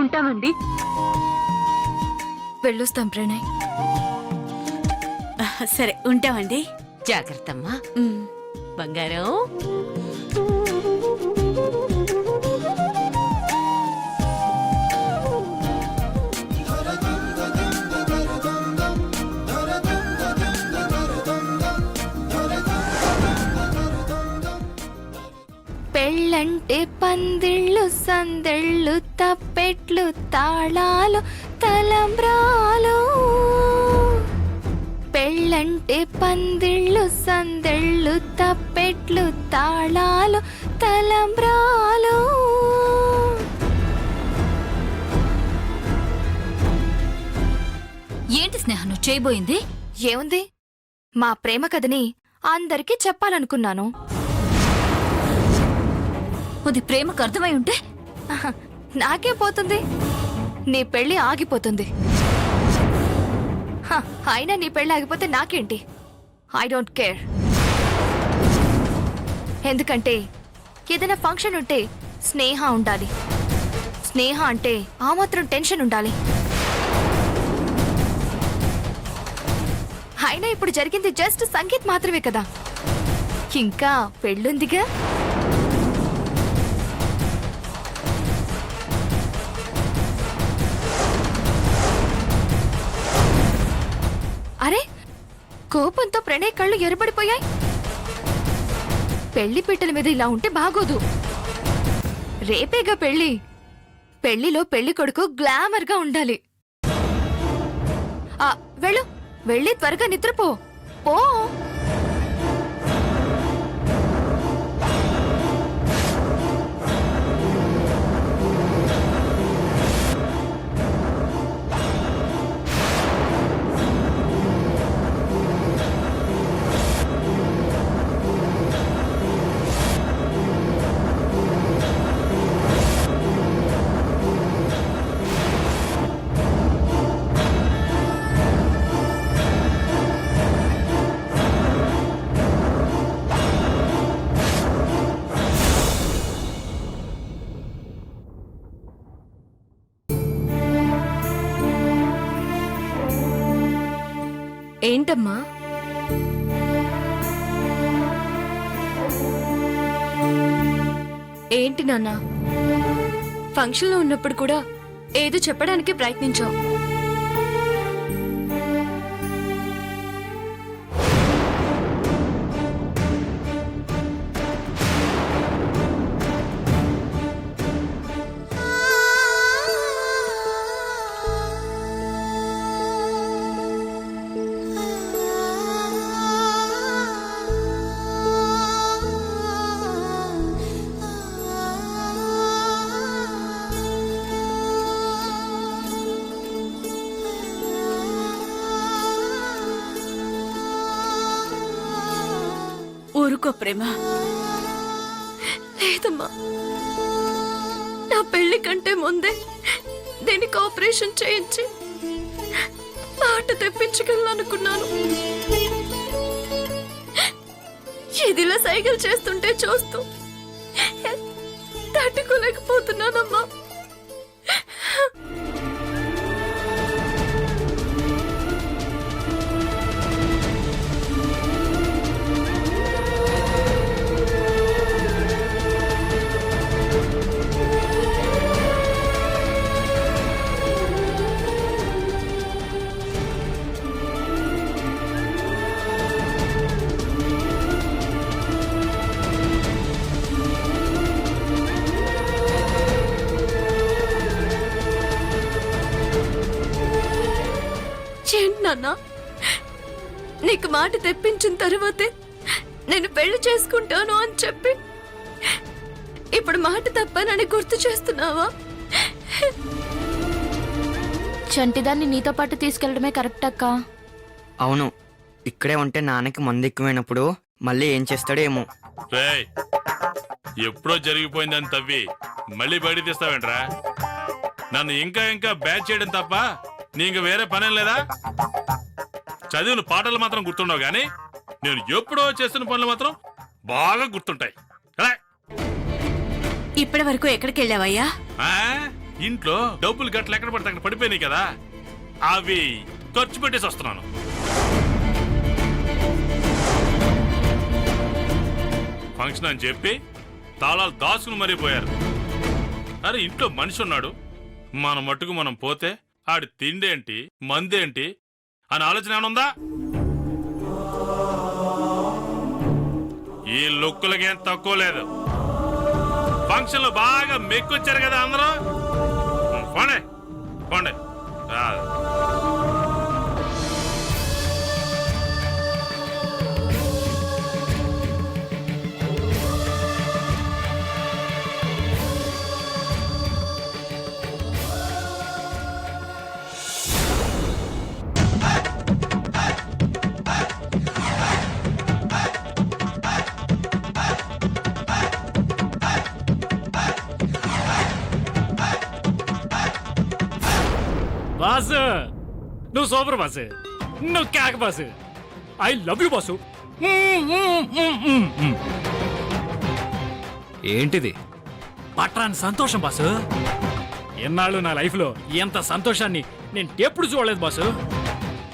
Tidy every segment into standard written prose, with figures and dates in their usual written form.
ఉంటామండి. వెళ్ళొస్తాం ప్రణయ్. సరే ఉంటామండి. జాగ్రత్తమ్మా. బంగారం. పెళ్ళంటే పందిళ్ళు సందళ్ళు తప్పెట్లు తాళాలు తలంబ్రాలు. పెళ్ళంటే పందిళ్ళు సందళ్ళు తప్పెట్లు తాళాలు తలంబ్రాలు. ఏంటి స్నేహ నువ్వు చేయబోయింది? ఏముంది, మా ప్రేమ కథని అందరికీ చెప్పాలనుకున్నాను. అది ప్రేమకు అర్థమై ఉంటే నాకే పోతుంది, నీ పెళ్లి ఆగిపోతుంది. అయినా నీ పెళ్లి ఆగిపోతే నాకేంటి, ఐ డోంట్ కేర్. ఎందుకంటే ఏదైనా ఫంక్షన్ ఉంటే స్నేహ ఉండాలి. స్నేహ అంటే ఆ మాత్రం టెన్షన్ ఉండాలి. అయినా ఇప్పుడు జరిగింది జస్ట్ సంగీత్ మాత్రమే కదా, ఇంకా పెళ్ళుందిగా. అరే, కోపంతో ప్రణయ్ కళ్ళు ఎర్రబడిపోయాయి. పెళ్లి పీటల మీద ఇలా ఉంటే బాగోదు. రేపేగా పెళ్లి. పెళ్లిలో పెళ్లి కొడుకు గ్లామర్ గా ఉండాలి. వెళ్ళు, వెళ్ళి త్వరగా నిద్రపో. పో. ఏంటమ్మా? ఏంటి నాన్న, ఫంక్షన్లో ఉన్నప్పుడు కూడా ఏదో చెప్పడానికి ప్రయత్నించావు. ఊరుకో ప్రేమ. లేదమ్మా, నా పెళ్లి కంటే ముందే దీనికి ఆపరేషన్ చేయించి మాట తెప్పించగలను అనుకున్నాను. ఇదిలా సైకిల్ చేస్తుంటే చూస్తూ తట్టుకోలేకపోతున్నానమ్మా. నాన్న, నీకు మాట తెప్పించిన తర్వాతే నేను పెళ్లి చేసుకుంటాను అని చెప్పి ఇప్పుడు మాట తప్పానని గుర్తు చేస్తున్నావా? చంటిదాన్ని నీతో పాటు తీసుకెళ్లడమే కరెక్ట్ అక్క. అవును, ఇక్కడే ఉంటే నాన్నకి మందు ఎక్కువైనప్పుడు మళ్ళీ ఏం చేస్తాడో ఏమో. ఎప్పుడో జరిగిపోయిందని తవ్వి మళ్ళీ బయట తీస్తావేంట్రా? నన్ను ఇంకా ఇంకా బ్యాచ్ చేయడం తప్ప నీకు వేరే పనేం లేదా? చదివిన పాటలు మాత్రం గుర్తుండవు గానీ నేను ఎప్పుడో చేస్తున్న పనులు మాత్రం బాగా గుర్తుంటాయి. ఇప్పటి వరకు ఎక్కడికి వెళ్ళావయ్యా? ఇంట్లో డబ్బులు గట్ల ఎక్కడ పడితే అక్కడ పడిపోయినాయి కదా, అవి ఖర్చు పెట్టేసి వస్తున్నాను. ఫంక్షన్ అని చెప్పి తాళాలు దాచుకుని మరీ పోయారు. అరే ఇంట్లో మనిషి ఉన్నాడు, మన మట్టుకు మనం పోతే ఆడి తిండేంటి మందేంటి అని ఆలోచన ఏమనుందా? ఈ లుక్కులకేం తక్కువ లేదు. ఫంక్షన్ లో బాగా మెక్కొచ్చారు కదా అందరూ. పోండి పోండి. బాసు నువ్వు సూపర్ బాసు, నువ్వు కేక boss. I love you boss. ఏంటిది? పట్రాని సంతోషం బాసు. ఎన్నాళ్ళు నా లైఫ్లో ఎంత సంతోషాన్ని నేను ఎప్పుడు చూడలేదు బాసు.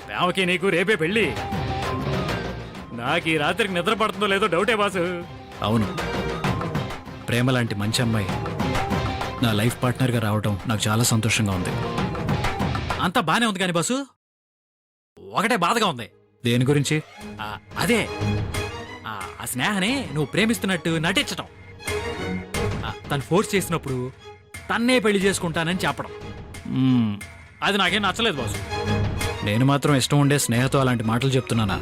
ప్రేమకి నీకు రేపే పెళ్ళి. నాకు ఈ రాత్రికి నిద్ర పడుతుందో లేదో డౌటే బాసు. అవును, ప్రేమ లాంటి మంచి అమ్మాయి నా లైఫ్ పార్ట్నర్గా రావడం నాకు చాలా సంతోషంగా ఉంది. అంతా బానే ఉంది కానీ బాసు, ఒకటే బాధగా ఉంది. దేని గురించి? అదే ఆ స్నేహని నువ్వు ప్రేమిస్తున్నట్టు నటించటం. తను ఫోర్స్ చేసినప్పుడు తన్నే పెళ్లి చేసుకుంటానని చెప్పడం, అది నాకేం నచ్చలేదు బాసు. నేను మాత్రం ఇష్టం ఉండే స్నేహతో అలాంటి మాటలు చెప్తున్నానా?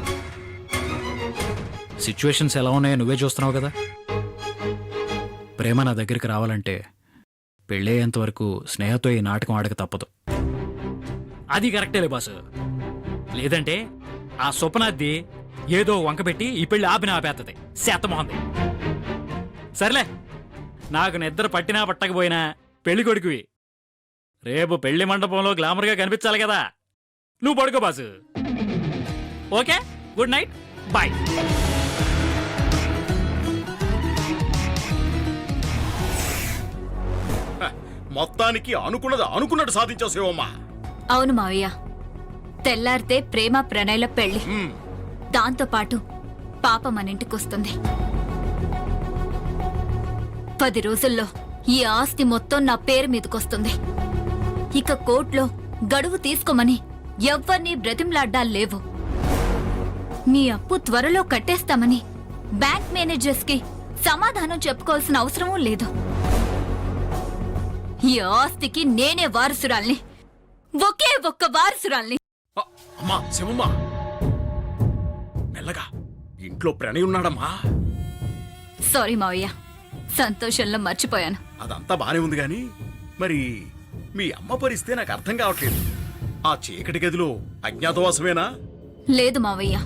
సిచ్యువేషన్స్ ఎలా ఉన్నాయో నువ్వే చూస్తున్నావు కదా. ప్రేమ నా దగ్గరికి రావాలంటే పెళ్ళయ్యేంత వరకు స్నేహతో ఈ నాటకం ఆడక తప్పదు. అది కరెక్టేలే బాసు. లేదంటే ఆ స్వప్నాద్ది ఏదో వంక పెట్టి ఈ పెళ్లి ఆపేస్తుంది శాతమోహంది. సర్లే, నాకు నిద్ర పట్టినా పట్టకపోయినా పెళ్లి కొడుకువి. రేపు పెళ్లి మండపంలో గ్లామర్గా కనిపించాలి కదా. నువ్వు పడుకో boss. Okay, good night, bye. మొత్తానికి అనుకున్నట్టు సాధించావు శివమ్మ. అవును మావయ్య, తెల్లారితే ప్రేమ ప్రణయల పెళ్లి. దాంతో పాటు పాప మన ఇంటికొస్తుంది. 10 రోజుల్లో ఈ ఆస్తి మొత్తం నా పేరు మీదకొస్తుంది. ఇక కోర్టులో గడువు తీసుకోమని ఎవ్వరినీ బ్రతిమ్లాడ్డాలు లేవు. మీ అప్పు త్వరలో కట్టేస్తామని బ్యాంక్ మేనేజర్స్ కి సమాధానం చెప్పుకోవాల్సిన అవసరమూ లేదు. ఈ ఆస్తికి నేనే వారసురాల్ని, ఒకే ఒక్క వారసురాల్ని. అమ్మా శివమ్మ, మెల్లగా, ఇంట్లో ప్రణయ్ ఉన్నాడమ్మా. సారీ మావయ్య, సంతోషంలో మర్చిపోయాను. అదంతా బానే ఉంది గాని మరి మీ అమ్మ పరిస్థితే నాకు అర్థం కావట్లేదు. ఆ చీకటి గదిలో అజ్ఞాతవాసమేనా? లేదు మావయ్య,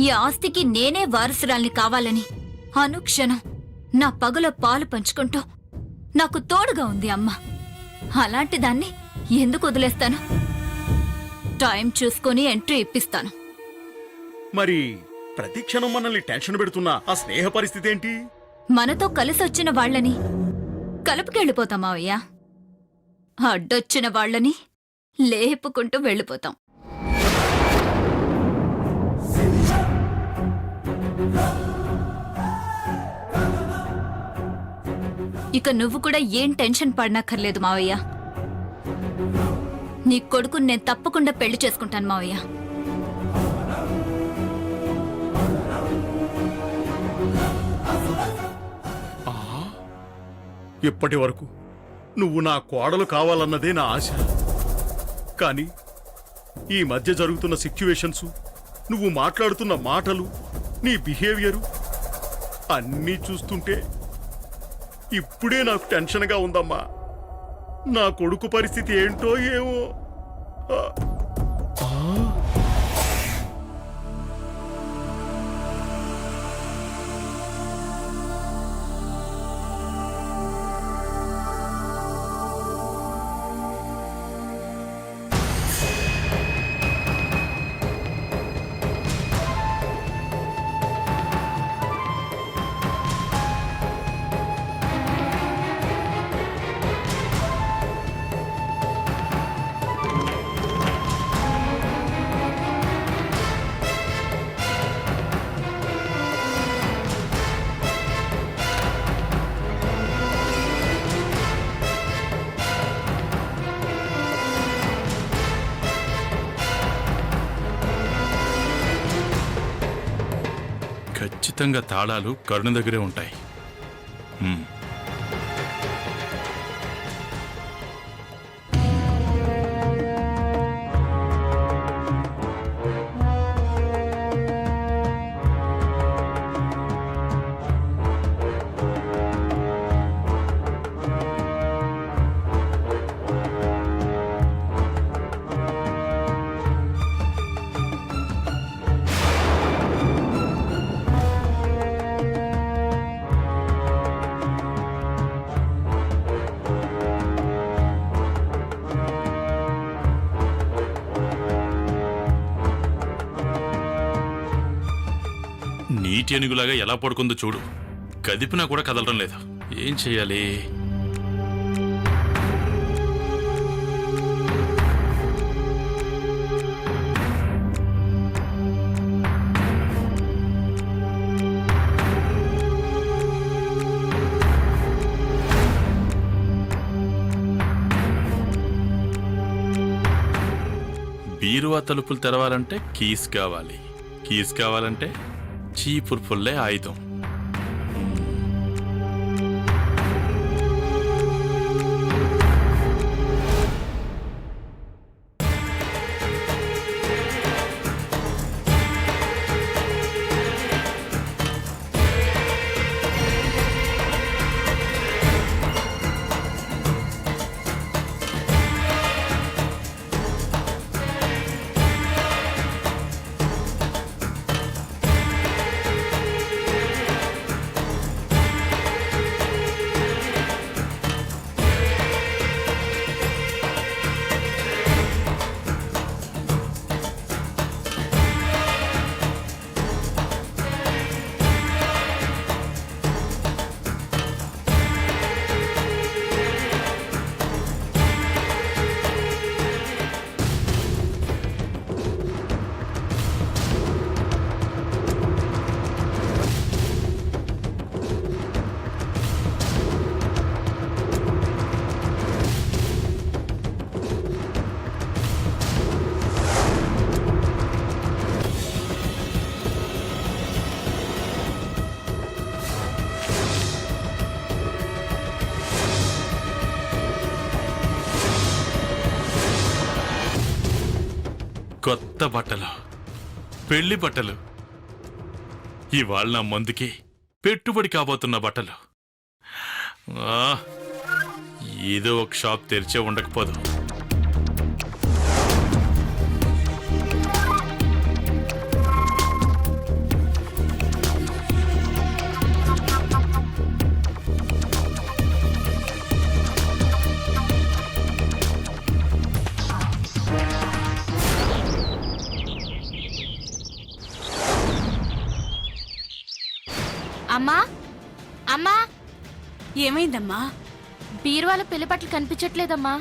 ఈ ఆస్తికి నేనే వారసురాల్ని కావాలని అనుక్షణం నా పగలో పాలు పంచుకుంటూ నాకు తోడుగా ఉంది అమ్మ. అలాంటి దాన్ని ఎందుకు వదిలేస్తాను? టైం చూసుకొని ఎంట్రీ ఇప్పిస్తాను. మరి ప్రతి క్షణం మనల్ని టెన్షన్ పెడుతున్న ఆ స్నేహ పరిస్థితి ఏంటి? మనతో కలిసొచ్చిన వాళ్ళని కలుపుకెళ్ళిపోతాం మావయ్య, అడ్డొచ్చిన వాళ్ళని లేపుకుంటూ వెళ్ళిపోతాం. ఇక నువ్వు కూడా ఏం టెన్షన్ పడనక్కర్లేదు మావయ్య. నీ కొడుకుని నేను తప్పకుండా పెళ్లి చేసుకుంటాను మావయ్య. ఇప్పటి వరకు నువ్వు నా కోడలు కావాలన్నదే నా ఆశ. కానీ ఈ మధ్య జరుగుతున్న సిచ్యువేషన్స్, నువ్వు మాట్లాడుతున్న మాటలు, నీ బిహేవియరు అన్నీ చూస్తుంటే ఇప్పుడే నాకు టెన్షన్గా ఉందమ్మా. నా కొడుకు పరిస్థితి ఏంటో ఏమో. ఖచ్చితంగా తాళాలు కరుణ దగ్గరే ఉంటాయి. నీటి ఏనుగులాగా ఎలా పడుకుందో చూడు. కదిపినా కూడా కదలడం లేదు. ఏం చెయ్యాలి? బీరువా తలుపులు తెరవాలంటే కీస్ కావాలి. కీస్ కావాలంటే చీపురు పుల్లే ఆయుధం. కొత్త బట్టలు, పెళ్లి బట్టలు, ఇవాళ నా మందుకి పెట్టుబడి కాబోతున్న బట్టలు. ఏదో ఒక షాప్ తెరిచే ఉండకపోదు. అమ్మా అమ్మా, ఏమైందమ్మా? బీరువాల పెళ్లి బట్టలు కనిపించట్లేదమ్మా.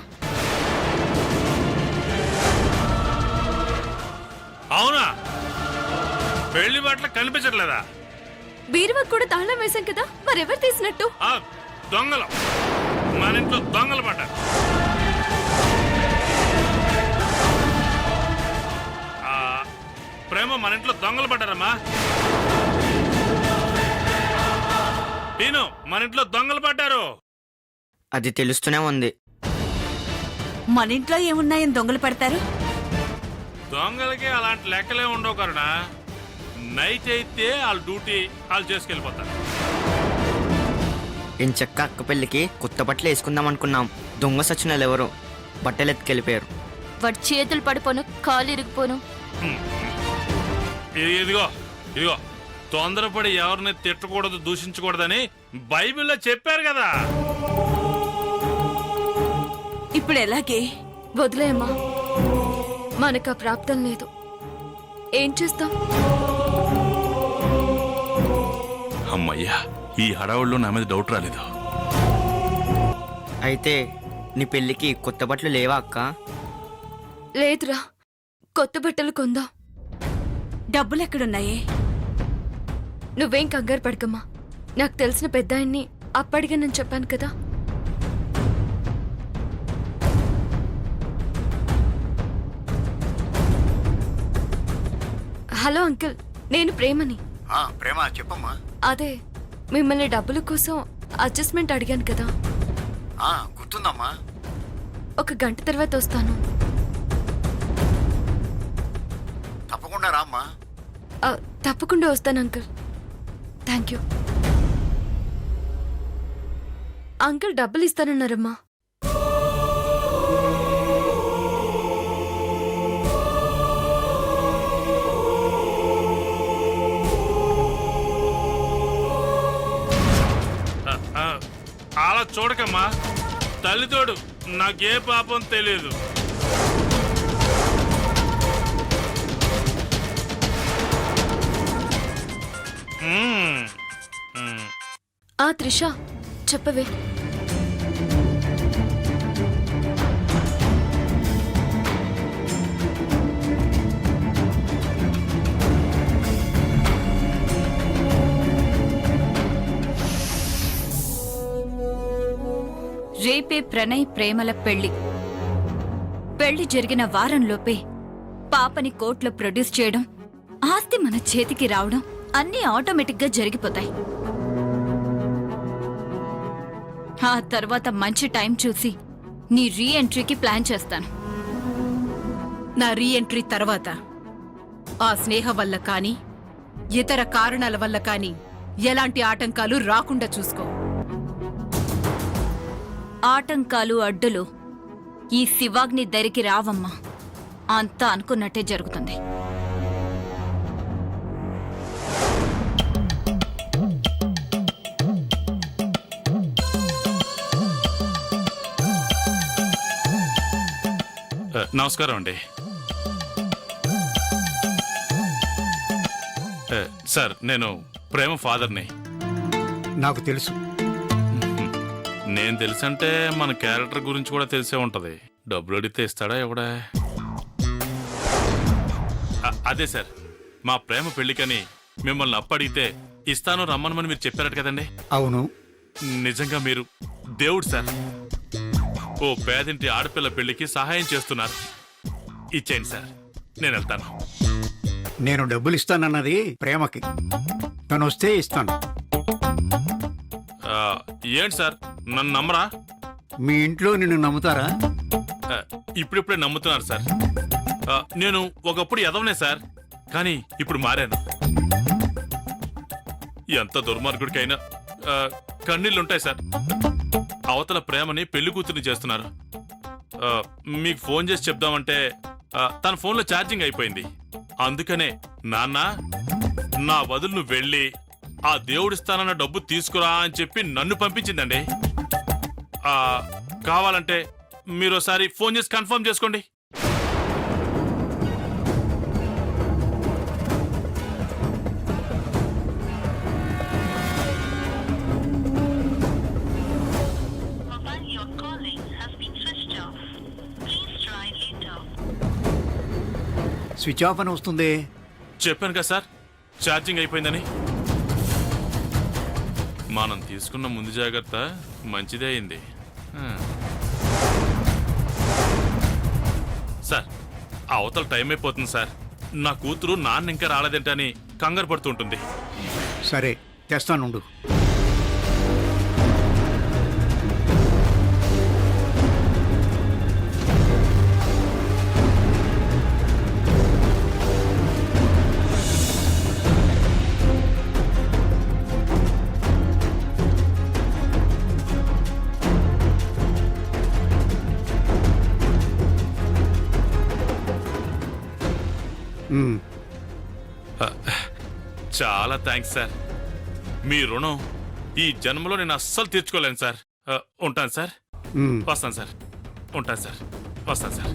అవునా? పెళ్లి బట్టలు కనిపించట్లేదా? బీరువాకు కూడా తాళం వేశాం కదా, మరెవరు తీసినట్టు? దొంగలు మన ఇంట్లో దొంగలు పడ్డారు. ప్రేమ మన ఇంట్లో దొంగలు పడ్డారమ్మా. నేను మన ఇంట్లో దొంగలు పడ్డారు. అది తెలుస్తూనే ఉంది. మన ఇంట్లో ఏమున్నాయని దొంగలు పడతారు? దొంగలకి అలాంటి లెక్కలే ఉండవు కరుణ. నైట్ అయితే వాళ్ళ డ్యూటీ వాళ్ళు చేసుకెళ్ళిపోతారు. ఎంచక్క అక్క పెళ్ళికి కొత్త బట్టలు వేసుకుందాం అనుకున్నాం. దొంగ సచ్చినలు ఎవరు బట్టలు ఎత్తుకెళ్ళిపోయారు. వాడి చేతులు పడిపోను, కాళ్ళు ఇరిగిపోను. ఇదిగో ఇదిగో, తొందరపడి ఎవరిని తిట్టకూడదు, దూషించకూడదని బైబిల్లో చెప్పారు కదా. ఇప్పుడు ఎలాగే? వదిలేయమ్మా, మనకు ఆ ప్రాప్తం లేదు. ఏం చేస్తాం? అమ్మయ్యా, ఈ హడావుల్లో నా మీద డౌట్ రాలేదు. అయితే నీ పెళ్ళికి కొత్త బట్టలు లేవా అక్క? లేదురా, కొత్త బట్టలు కొందాం. డబ్బులు ఎక్కడున్నాయే? నువ్వేం కంగారు పడకమ్మా. నాకు తెలిసిన పెద్ద ఆయన్ని అప్పటిగా నేను చెప్పాను కదా. హలో అంకుల్, నేను ప్రేమని. ప్రేమ చెప్పమ్మా. అదే మిమ్మల్ని డబ్బుల కోసం అడ్జస్ట్మెంట్ అడిగాను కదా, గుర్తుందమ్మా. ఒక గంట తర్వాత వస్తాను. తప్పకుండా రామ్మా. తప్పకుండా వస్తాను అంకుల్. Thank you. అంకుల్ డబ్బులు ఇస్తానన్నారమ్మా. అలా చూడకమ్మా, తల్లితోడు నాకే పాపం తెలియదు. త్రిష చెప్పవే. రేపే ప్రణయ్ ప్రేమల పెళ్లి. పెళ్లి జరిగిన వారంలోపే పాపని కోర్టులో ప్రొడ్యూస్ చేయడం, ఆస్తి మన చేతికి రావడం అన్నీ ఆటోమేటిక్గా జరిగిపోతాయి. ఆ తర్వాత మంచి టైం చూసి నీ రీ ఎంట్రీకి ప్లాన్ చేస్తాను. నా రీ ఎంట్రీ తర్వాత ఆ స్నేహ వల్ల కానీ ఇతర కారణాల వల్ల కానీ ఎలాంటి ఆటంకాలు రాకుండా చూసుకో. ఆటంకాలు అడ్డులు ఈ శివాగ్ని దరికి రావమ్మా. అంతా అనుకున్నట్టే జరుగుతుంది. నమస్కారం అండి. సార్, నేను ప్రేమ ఫాదర్ని. నాకు తెలుసు. నేను తెలుసంటే మన క్యారెక్టర్ గురించి కూడా తెలిసే ఉంటది. డబ్బులు అడిగితే ఇస్తాడా ఎవడా? అదే సార్, మా ప్రేమ పెళ్లికని మిమ్మల్ని అప్పడిగితే ఇస్తాను రమ్మనమని మీరు చెప్పారట కదండి. అవును. నిజంగా మీరు దేవుడు సార్. ఓ పేదింటి ఆడపిల్ల పెళ్లికి సహాయం చేస్తున్నారు. ఇచ్చేయండి సార్, నేను వెళ్తాను. నేను డబ్బులు ఇస్తానన్నది ప్రేమకి. తను వస్తే ఇస్తాను. ఏంటి సార్, నన్ను నమ్మరా? మీ ఇంట్లో నిన్ను నమ్ముతారా? ఇప్పుడిప్పుడే నమ్ముతున్నారు సార్. నేను ఒకప్పుడు ఎదవనే సార్, కానీ ఇప్పుడు మారాను. ఎంత దుర్మార్గుడికైనా కన్నీళ్ళుంటాయి సార్. అవతల ప్రేమని పెళ్లి కూతుర్ని చేస్తున్నారు. మీకు ఫోన్ చేసి చెప్దామంటే తన ఫోన్లో ఛార్జింగ్ అయిపోయింది. అందుకనే నాన్న, నా వదులు నువ్వు వెళ్ళి ఆ దేవుడిస్తానన్న డబ్బు తీసుకురా అని చెప్పి నన్ను పంపించిందండి. కావాలంటే మీరు ఒకసారి ఫోన్ చేసి కన్ఫర్మ్ చేసుకోండి. స్విచ్ ఆఫ్ అని వస్తుంది. చెప్పాను కదా సార్, ఛార్జింగ్ అయిపోయిందని. మనం తీసుకున్న ముందు జాగ్రత్త మంచిదే అయింది. సార్, అవతల టైం అయిపోతుంది సార్. నా కూతురు నాన్న ఇంకా రాలేదేంటని కంగారు పడుతుంటుంది. సరే, తెస్తానుండు. చాలా థ్యాంక్స్ సార్. మీ రుణం ఈ జన్మలో నేను అస్సలు తీర్చుకోలేను సార్. ఉంటాను సార్. వస్తాను సార్. ఉంటాను సార్. వస్తాను సార్.